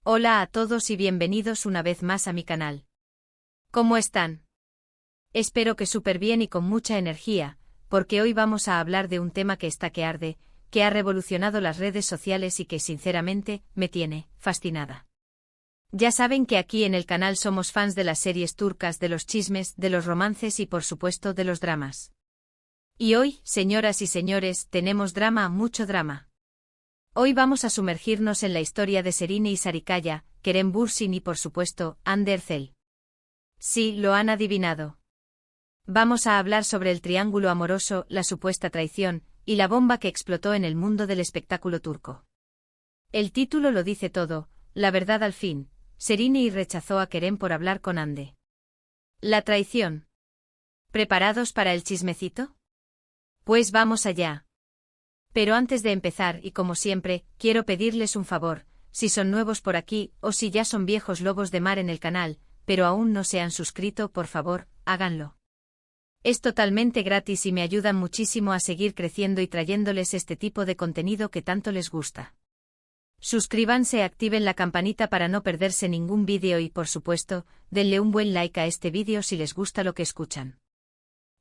Hola a todos y bienvenidos una vez más a mi canal. ¿Cómo están? Espero que súper bien y con mucha energía, porque hoy vamos a hablar de un tema que está que arde, que ha revolucionado las redes sociales y que sinceramente me tiene fascinada. Ya saben que aquí en el canal somos fans de las series turcas, de los chismes, de los romances y por supuesto de los dramas. Y hoy, señoras y señores, tenemos drama, mucho drama. Hoy vamos a sumergirnos en la historia de Serine y Sarikaya, Kerem Bürsin y por supuesto, Hande Erçel. Sí, lo han adivinado. Vamos a hablar sobre el triángulo amoroso, la supuesta traición, y la bomba que explotó en el mundo del espectáculo turco. El título lo dice todo, la verdad al fin, Serine rechazó a Kerem por hablar con Hande. La traición. ¿Preparados para el chismecito? Pues vamos allá. Pero antes de empezar y como siempre, quiero pedirles un favor, si son nuevos por aquí o si ya son viejos lobos de mar en el canal, pero aún no se han suscrito, por favor, háganlo. Es totalmente gratis y me ayudan muchísimo a seguir creciendo y trayéndoles este tipo de contenido que tanto les gusta. Suscríbanse, activen la campanita para no perderse ningún vídeo y por supuesto, denle un buen like a este vídeo si les gusta lo que escuchan.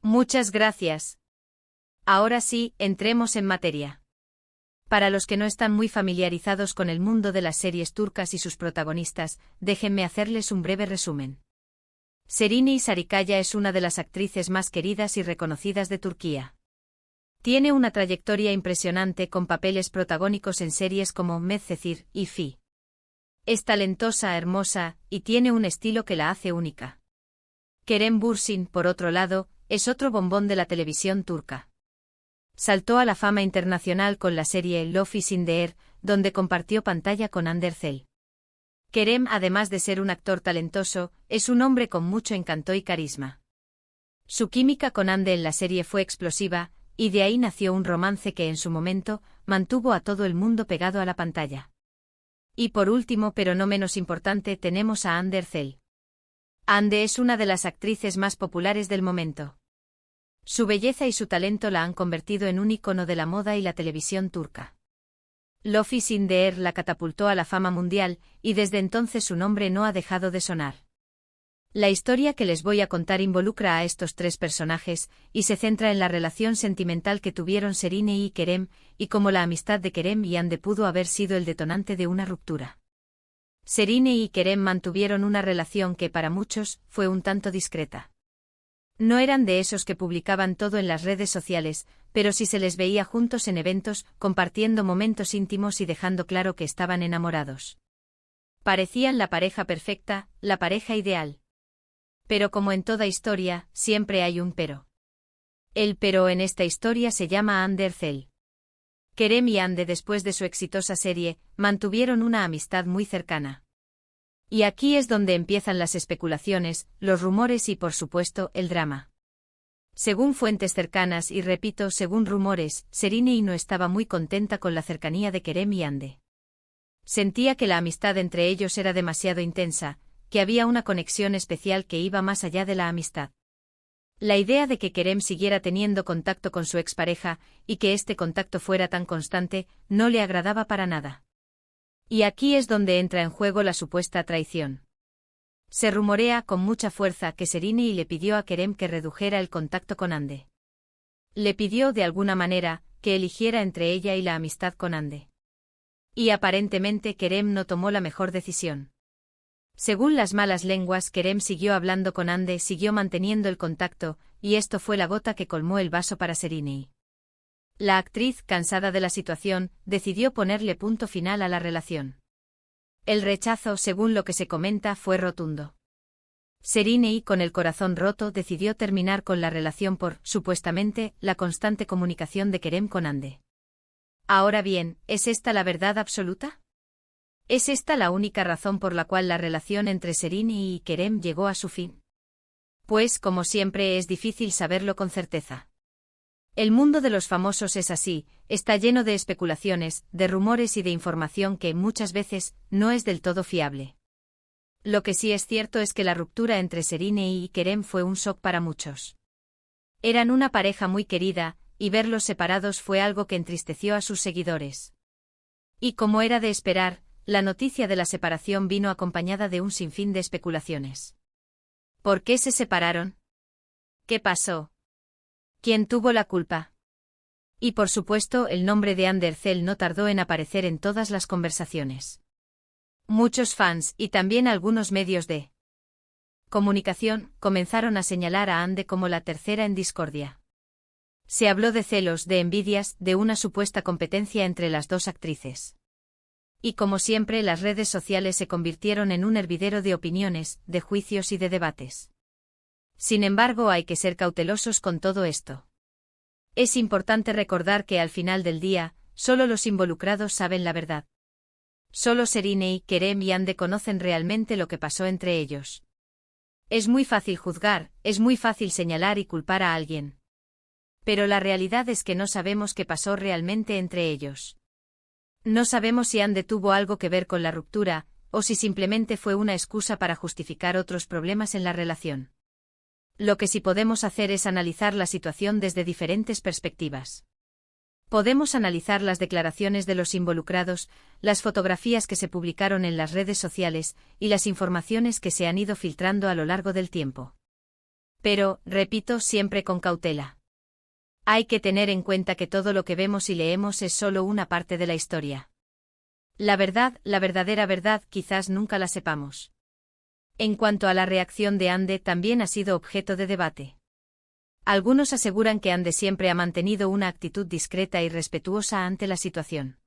Muchas gracias. Ahora sí, entremos en materia. Para los que no están muy familiarizados con el mundo de las series turcas y sus protagonistas, déjenme hacerles un breve resumen. Serine Sarikaya es una de las actrices más queridas y reconocidas de Turquía. Tiene una trayectoria impresionante con papeles protagónicos en series como Medcezir y Fi. Es talentosa, hermosa, y tiene un estilo que la hace única. Kerem Bürsin, por otro lado, es otro bombón de la televisión turca. Saltó a la fama internacional con la serie Love is in the Air, donde compartió pantalla con Hande Erçel. Kerem, además de ser un actor talentoso, es un hombre con mucho encanto y carisma. Su química con Hande en la serie fue explosiva, y de ahí nació un romance que en su momento mantuvo a todo el mundo pegado a la pantalla. Y por último, pero no menos importante, tenemos a Hande Erçel. Hande es una de las actrices más populares del momento. Su belleza y su talento la han convertido en un ícono de la moda y la televisión turca. Love is in the Air la catapultó a la fama mundial, y desde entonces su nombre no ha dejado de sonar. La historia que les voy a contar involucra a estos tres personajes, y se centra en la relación sentimental que tuvieron Serine y Kerem, y cómo la amistad de Kerem y Hande pudo haber sido el detonante de una ruptura. Serine y Kerem mantuvieron una relación que para muchos fue un tanto discreta. No eran de esos que publicaban todo en las redes sociales, pero sí se les veía juntos en eventos, compartiendo momentos íntimos y dejando claro que estaban enamorados. Parecían la pareja perfecta, la pareja ideal. Pero como en toda historia, siempre hay un pero. El pero en esta historia se llama Hande Erçel. Kerem y Hande, después de su exitosa serie, mantuvieron una amistad muy cercana. Y aquí es donde empiezan las especulaciones, los rumores y por supuesto, el drama. Según fuentes cercanas y repito, según rumores, Serine no estaba muy contenta con la cercanía de Kerem y Hande. Sentía que la amistad entre ellos era demasiado intensa, que había una conexión especial que iba más allá de la amistad. La idea de que Kerem siguiera teniendo contacto con su expareja, y que este contacto fuera tan constante, no le agradaba para nada. Y aquí es donde entra en juego la supuesta traición. Se rumorea con mucha fuerza que Serine le pidió a Kerem que redujera el contacto con Hande. Le pidió de alguna manera que eligiera entre ella y la amistad con Hande. Y aparentemente Kerem no tomó la mejor decisión. Según las malas lenguas, Kerem siguió hablando con Hande, siguió manteniendo el contacto, y esto fue la gota que colmó el vaso para Serine. La actriz, cansada de la situación, decidió ponerle punto final a la relación. El rechazo, según lo que se comenta, fue rotundo. Serine, con el corazón roto, decidió terminar con la relación por, supuestamente, la constante comunicación de Kerem con Hande. Ahora bien, ¿es esta la verdad absoluta? ¿Es esta la única razón por la cual la relación entre Serine y Kerem llegó a su fin? Pues, como siempre, es difícil saberlo con certeza. El mundo de los famosos es así, está lleno de especulaciones, de rumores y de información que, muchas veces, no es del todo fiable. Lo que sí es cierto es que la ruptura entre Serine y Kerem fue un shock para muchos. Eran una pareja muy querida, y verlos separados fue algo que entristeció a sus seguidores. Y como era de esperar, la noticia de la separación vino acompañada de un sinfín de especulaciones. ¿Por qué se separaron? ¿Qué pasó? ¿Quién tuvo la culpa? Y por supuesto, el nombre de Ander Zell no tardó en aparecer en todas las conversaciones. Muchos fans, y también algunos medios de comunicación, comenzaron a señalar a Ande como la tercera en discordia. Se habló de celos, de envidias, de una supuesta competencia entre las dos actrices. Y como siempre, las redes sociales se convirtieron en un hervidero de opiniones, de juicios y de debates. Sin embargo, hay que ser cautelosos con todo esto. Es importante recordar que al final del día, solo los involucrados saben la verdad. Solo Seriney, Kerem y Ande conocen realmente lo que pasó entre ellos. Es muy fácil juzgar, es muy fácil señalar y culpar a alguien. Pero la realidad es que no sabemos qué pasó realmente entre ellos. No sabemos si Ande tuvo algo que ver con la ruptura, o si simplemente fue una excusa para justificar otros problemas en la relación. Lo que sí podemos hacer es analizar la situación desde diferentes perspectivas. Podemos analizar las declaraciones de los involucrados, las fotografías que se publicaron en las redes sociales, y las informaciones que se han ido filtrando a lo largo del tiempo. Pero, repito, siempre con cautela. Hay que tener en cuenta que todo lo que vemos y leemos es solo una parte de la historia. La verdad, la verdadera verdad, quizás nunca la sepamos. En cuanto a la reacción de Ande, también ha sido objeto de debate. Algunos aseguran que Ande siempre ha mantenido una actitud discreta y respetuosa ante la situación.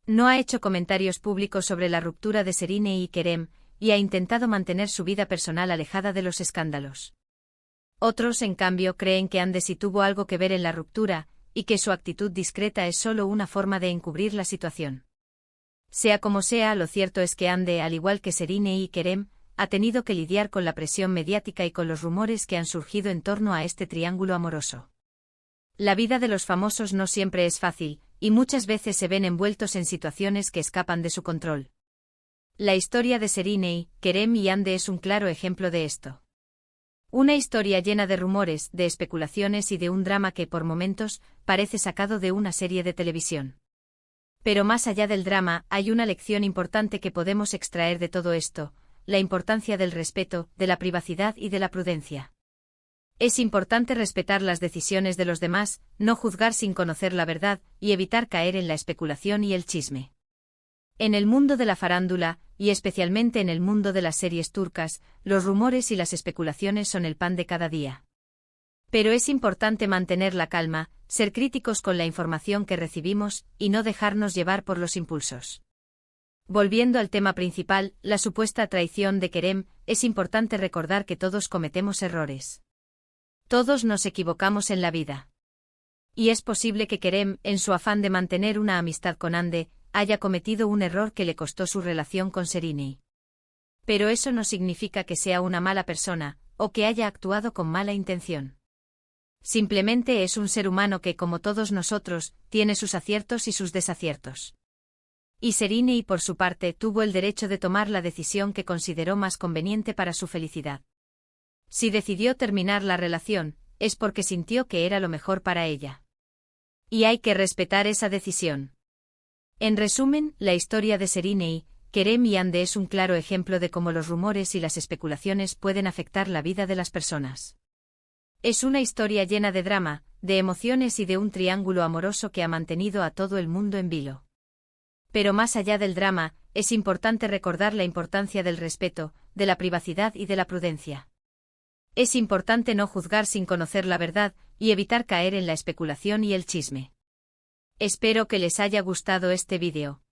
No ha hecho comentarios públicos sobre la ruptura de Seriney y Kerem, y ha intentado mantener su vida personal alejada de los escándalos. Otros, en cambio, creen que Ande sí tuvo algo que ver en la ruptura, y que su actitud discreta es solo una forma de encubrir la situación. Sea como sea, lo cierto es que Ande, al igual que Seriney y Kerem, ha tenido que lidiar con la presión mediática y con los rumores que han surgido en torno a este triángulo amoroso. La vida de los famosos no siempre es fácil, y muchas veces se ven envueltos en situaciones que escapan de su control. La historia de Seriney, Kerem y Ande es un claro ejemplo de esto. Una historia llena de rumores, de especulaciones y de un drama que, por momentos, parece sacado de una serie de televisión. Pero más allá del drama, hay una lección importante que podemos extraer de todo esto: la importancia del respeto, de la privacidad y de la prudencia. Es importante respetar las decisiones de los demás, no juzgar sin conocer la verdad, y evitar caer en la especulación y el chisme. En el mundo de la farándula, y especialmente en el mundo de las series turcas, los rumores y las especulaciones son el pan de cada día. Pero es importante mantener la calma, ser críticos con la información que recibimos, y no dejarnos llevar por los impulsos. Volviendo al tema principal, la supuesta traición de Kerem, es importante recordar que todos cometemos errores. Todos nos equivocamos en la vida. Y es posible que Kerem, en su afán de mantener una amistad con Ande, haya cometido un error que le costó su relación con Seriney. Pero eso no significa que sea una mala persona, o que haya actuado con mala intención. Simplemente es un ser humano que, como todos nosotros, tiene sus aciertos y sus desaciertos. Y Seriney, por su parte, tuvo el derecho de tomar la decisión que consideró más conveniente para su felicidad. Si decidió terminar la relación, es porque sintió que era lo mejor para ella. Y hay que respetar esa decisión. En resumen, la historia de Seriney, Kerem y Ande es un claro ejemplo de cómo los rumores y las especulaciones pueden afectar la vida de las personas. Es una historia llena de drama, de emociones y de un triángulo amoroso que ha mantenido a todo el mundo en vilo. Pero más allá del drama, es importante recordar la importancia del respeto, de la privacidad y de la prudencia. Es importante no juzgar sin conocer la verdad, y evitar caer en la especulación y el chisme. Espero que les haya gustado este vídeo.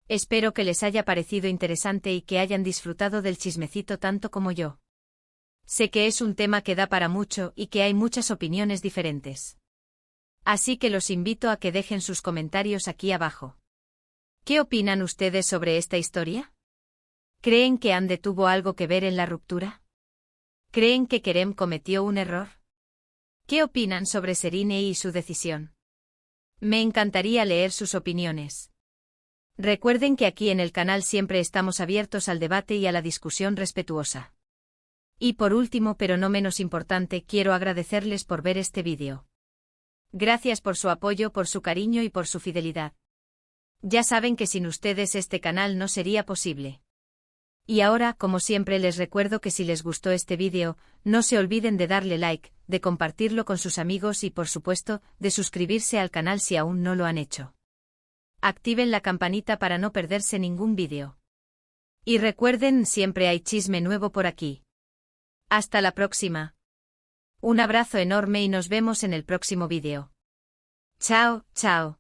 Espero que les haya parecido interesante y que hayan disfrutado del chismecito tanto como yo. Sé que es un tema que da para mucho y que hay muchas opiniones diferentes. Así que los invito a que dejen sus comentarios aquí abajo. ¿Qué opinan ustedes sobre esta historia? ¿Creen que Ande tuvo algo que ver en la ruptura? ¿Creen que Kerem cometió un error? ¿Qué opinan sobre Seriney y su decisión? Me encantaría leer sus opiniones. Recuerden que aquí en el canal siempre estamos abiertos al debate y a la discusión respetuosa. Y por último, pero no menos importante, quiero agradecerles por ver este vídeo. Gracias por su apoyo, por su cariño y por su fidelidad. Ya saben que sin ustedes este canal no sería posible. Y ahora, como siempre, les recuerdo que si les gustó este vídeo, no se olviden de darle like, de compartirlo con sus amigos y, por supuesto, de suscribirse al canal si aún no lo han hecho. Activen la campanita para no perderse ningún vídeo. Y recuerden, siempre hay chisme nuevo por aquí. Hasta la próxima. Un abrazo enorme y nos vemos en el próximo vídeo. Chao, chao.